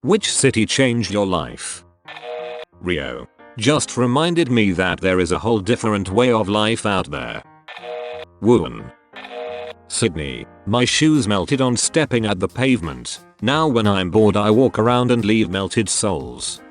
Which city changed your life? Rio. Just reminded me that there is a whole different way of life out there. Wuhan. Sydney. My shoes melted on stepping at the pavement. Now when I'm bored I walk around and leave melted soles.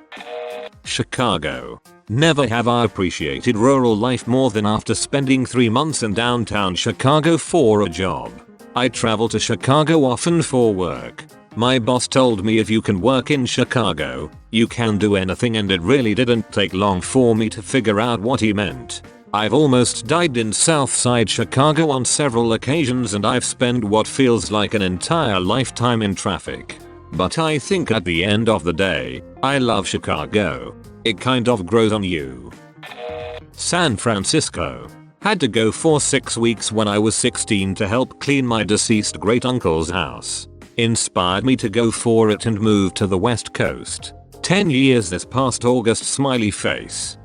Chicago. Never have I appreciated rural life more than after spending 3 months in downtown Chicago for a job. I travel to Chicago often for work. My boss told me if you can work in Chicago, you can do anything, and it really didn't take long for me to figure out what he meant. I've almost died in Southside Chicago on several occasions, and I've spent what feels like an entire lifetime in traffic. But I think at the end of the day, I love Chicago. It kind of grows on you. San Francisco. Had to go for 6 weeks when I was 16 to help clean my deceased great uncle's house. Inspired me to go for it and move to the West Coast. 10 years this past August, smiley face.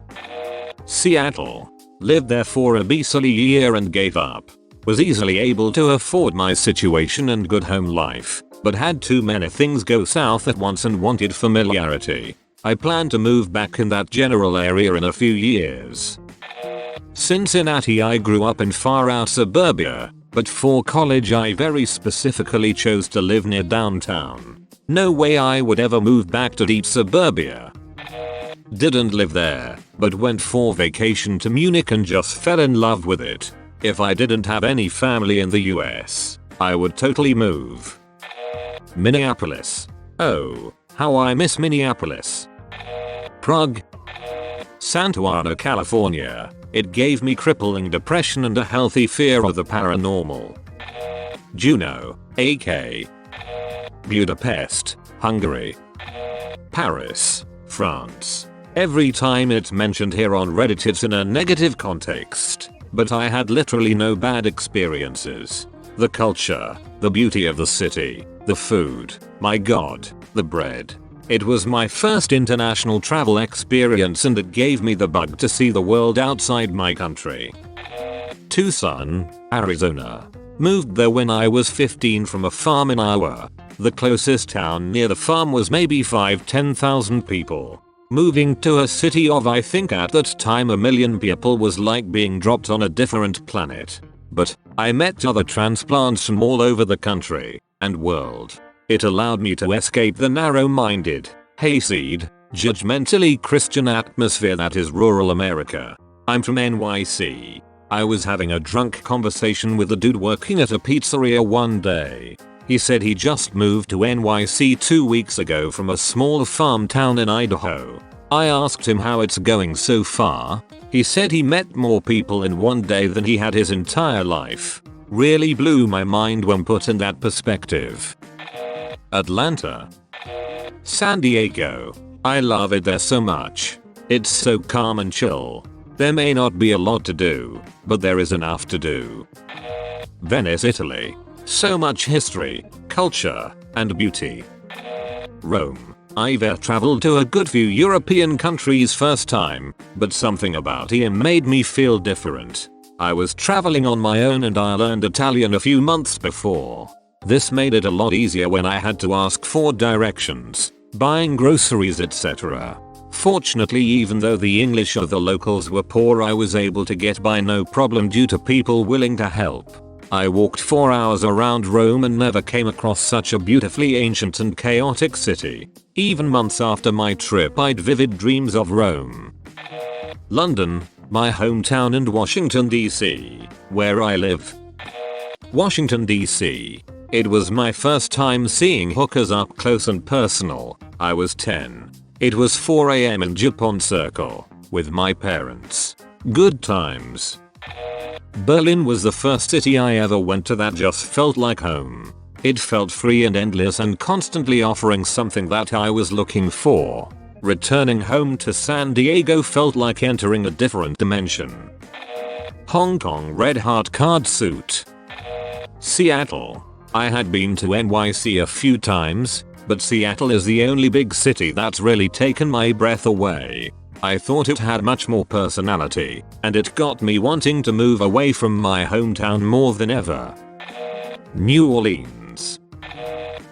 Seattle. Lived there for a beastly year and gave up. Was easily able to afford my situation and good home life, but had too many things go south at once and wanted familiarity. I plan to move back in that general area in a few years. Cincinnati. I grew up in far out suburbia, but for college I very specifically chose to live near downtown. No way I would ever move back to deep suburbia. Didn't live there, but went for vacation to Munich and just fell in love with it. If I didn't have any family in the US, I would totally move. Minneapolis. Oh, how I miss Minneapolis. Prague. Santa Ana, California. It gave me crippling depression and a healthy fear of the paranormal. Juneau, AK. Budapest, Hungary. Paris, France. Every time it's mentioned here on Reddit it's in a negative context, but I had literally no bad experiences. The culture, the beauty of the city, the food, my god, the bread. It was my first international travel experience and it gave me the bug to see the world outside my country. Tucson, Arizona. Moved there when I was 15 from a farm in Iowa. The closest town near the farm was maybe 10,000 people. Moving to a city of I think at that time 1 million people was like being dropped on a different planet. But I met other transplants from all over the country and world. It allowed me to escape the narrow-minded, hayseed, judgmentally Christian atmosphere that is rural America. I'm from NYC. I was having a drunk conversation with a dude working at a pizzeria one day. He said he just moved to NYC 2 weeks ago from a small farm town in Idaho. I asked him how it's going so far. He said he met more people in one day than he had his entire life. Really blew my mind when put in that perspective. Atlanta. San Diego. I love it there so much. It's so calm and chill. There may not be a lot to do, but there is enough to do. Venice, Italy. So much history, culture, and beauty. Rome. I've traveled to a good few European countries first time, but something about it made me feel different. I was traveling on my own and I learned Italian a few months before. This made it a lot easier when I had to ask for directions, buying groceries, etc. Fortunately, even though the English of the locals were poor, I was able to get by no problem due to people willing to help. I walked 4 hours around Rome and never came across such a beautifully ancient and chaotic city. Even months after my trip I'd vivid dreams of Rome. London, my hometown, and Washington DC, where I live. Washington DC. It was my first time seeing hookers up close and personal. I was 10. It was 4 AM in Japan Circle, with my parents. Good times. Berlin was the first city I ever went to that just felt like home. It felt free and endless and constantly offering something that I was looking for. Returning home to San Diego felt like entering a different dimension. Hong Kong, red heart card suit. Seattle. I had been to NYC a few times, but Seattle is the only big city that's really taken my breath away. I thought it had much more personality, and it got me wanting to move away from my hometown more than ever. New Orleans.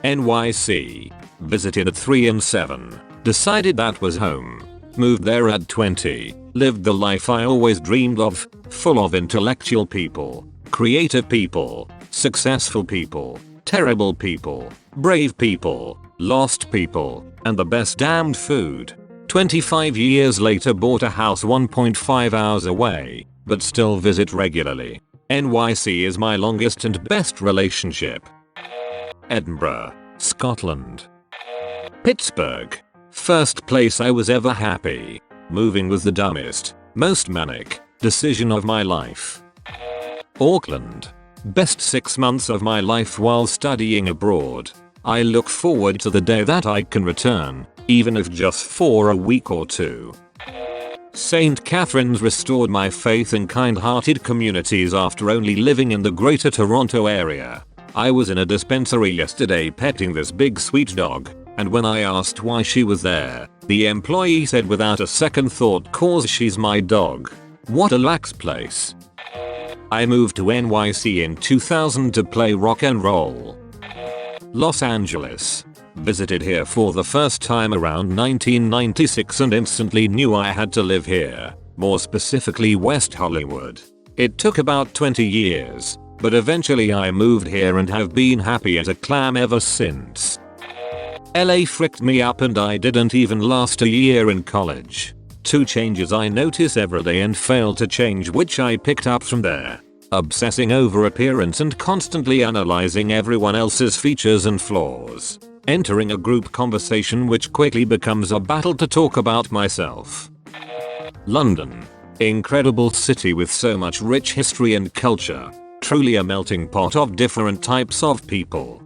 NYC. Visited at 3 and 7. Decided that was home. Moved there at 20. Lived the life I always dreamed of, full of intellectual people, creative people, successful people, terrible people, brave people, lost people, and the best damned food. 25 years later bought a house 1.5 hours away, but still visit regularly. NYC is my longest and best relationship. Edinburgh, Scotland. Pittsburgh. First place I was ever happy. Moving was the dumbest, most manic decision of my life. Auckland. Best 6 months of my life while studying abroad. I look forward to the day that I can return, even if just for a week or two. St. Catharines restored my faith in kind-hearted communities after only living in the Greater Toronto area. I was in a dispensary yesterday petting this big sweet dog, and when I asked why she was there, the employee said without a second thought, "'Cause she's my dog." What a lax place. I moved to NYC in 2000 to play rock and roll. Los Angeles. Visited here for the first time around 1996 and instantly knew I had to live here, more specifically West Hollywood. It took about 20 years, but eventually I moved here and have been happy as a clam ever since. LA fricked me up and I didn't even last a year in college. 2 changes I notice every day and fail to change, which I picked up from there. Obsessing over appearance and constantly analyzing everyone else's features and flaws. Entering a group conversation which quickly becomes a battle to talk about myself. London. Incredible city with so much rich history and culture. Truly a melting pot of different types of people.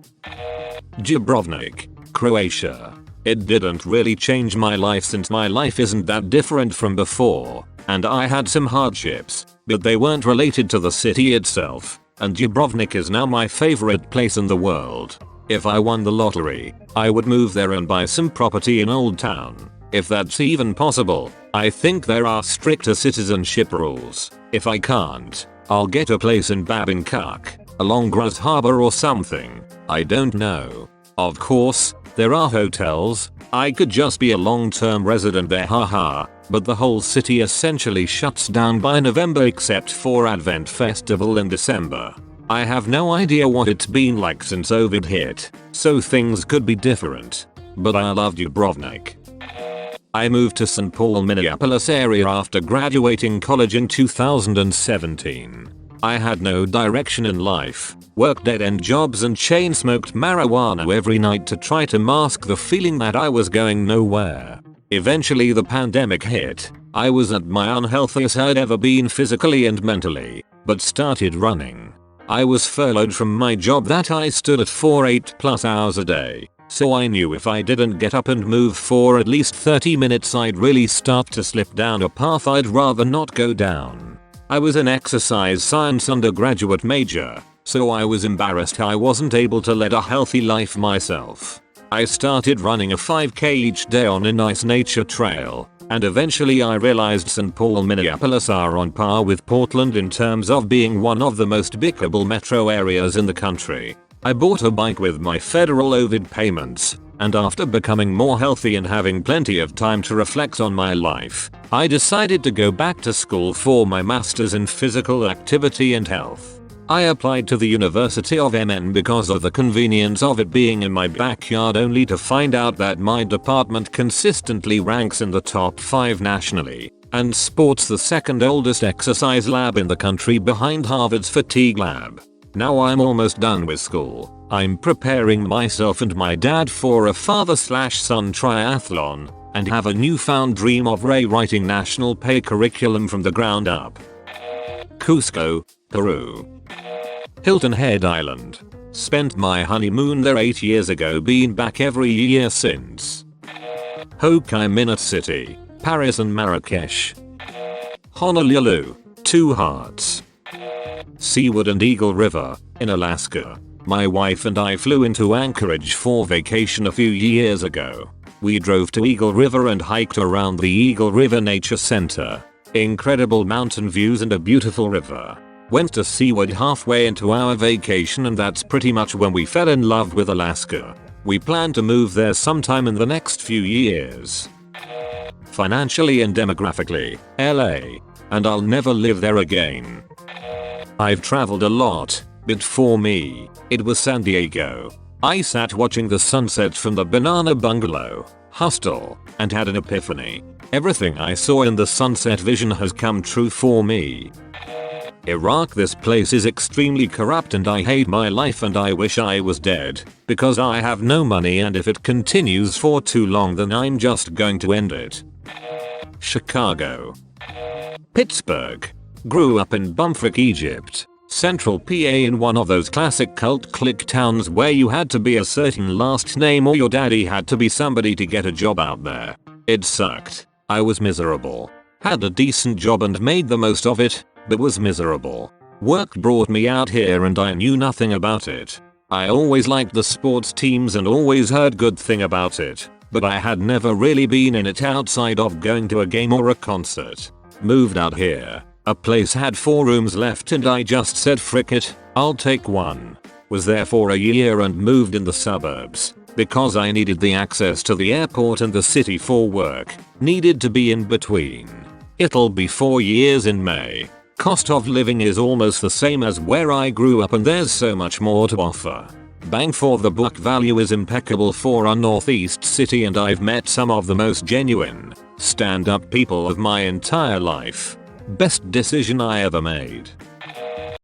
Dubrovnik, Croatia. It didn't really change my life since my life isn't that different from before, and I had some hardships, but they weren't related to the city itself, and Dubrovnik is now my favorite place in the world. If I won the lottery, I would move there and buy some property in Old Town. If that's even possible. I think there are stricter citizenship rules. If I can't, I'll get a place in Babingkak, along Graz Harbor or something. I don't know. Of course, there are hotels. I could just be a long-term resident there, haha, but the whole city essentially shuts down by November except for Advent Festival in December. I have no idea what it's been like since COVID hit, so things could be different. But I love Dubrovnik. I moved to St. Paul, Minneapolis area after graduating college in 2017. I had no direction in life, worked dead-end jobs and chain-smoked marijuana every night to try to mask the feeling that I was going nowhere. Eventually the pandemic hit. I was at my unhealthiest I'd ever been physically and mentally, but started running. I was furloughed from my job that I stood at for 8+ hours a day, so I knew if I didn't get up and move for at least 30 minutes I'd really start to slip down a path I'd rather not go down. I was an exercise science undergraduate major, so I was embarrassed I wasn't able to lead a healthy life myself. I started running a 5K each day on a nice nature trail, and eventually I realized St. Paul, Minneapolis are on par with Portland in terms of being one of the most bikeable metro areas in the country. I bought a bike with my federal OVID payments, and after becoming more healthy and having plenty of time to reflect on my life, I decided to go back to school for my master's in physical activity and health. I applied to the University of MN because of the convenience of it being in my backyard, only to find out that my department consistently ranks in the top 5 nationally, and sports the second oldest exercise lab in the country behind Harvard's fatigue lab. Now I'm almost done with school. I'm preparing myself and my dad for a father/son triathlon, and have a newfound dream of rewriting national pay curriculum from the ground up. Cusco, Peru. Hilton Head Island. Spent my honeymoon there 8 years ago, been back every year since. Ho Chi Minh City, Paris and Marrakesh. Honolulu, Two Hearts. Seaward and Eagle River, in Alaska. My wife and I flew into Anchorage for vacation a few years ago. We drove to Eagle River and hiked around the Eagle River Nature Center. Incredible mountain views and a beautiful river. Went to Seaward halfway into our vacation, and that's pretty much when we fell in love with Alaska. We plan to move there sometime in the next few years. Financially and demographically, LA. And I'll never live there again. I've traveled a lot, but for me, it was San Diego. I sat watching the sunset from the Banana Bungalow hostel and had an epiphany. Everything I saw in the sunset vision has come true for me. Iraq, this place is extremely corrupt and I hate my life and I wish I was dead because I have no money, and if it continues for too long then I'm just going to end it. Chicago. Pittsburgh. Grew up in Bumfuck, Egypt. Central PA, in one of those classic cult clique towns where you had to be a certain last name or your daddy had to be somebody to get a job out there. It sucked. I was miserable. Had a decent job and made the most of it, but was miserable. Work brought me out here and I knew nothing about it. I always liked the sports teams and always heard good thing about it, but I had never really been in it outside of going to a game or a concert. Moved out here. A place had 4 rooms left and I just said frick it, I'll take one. Was there for a year and moved in the suburbs because I needed the access to the airport and the city for work. Needed to be in between. It'll be 4 years in May. Cost of living is almost the same as where I grew up and there's so much more to offer. Bang for the buck value is impeccable for a northeast city and I've met some of the most genuine, stand-up people of my entire life. Best decision I ever made.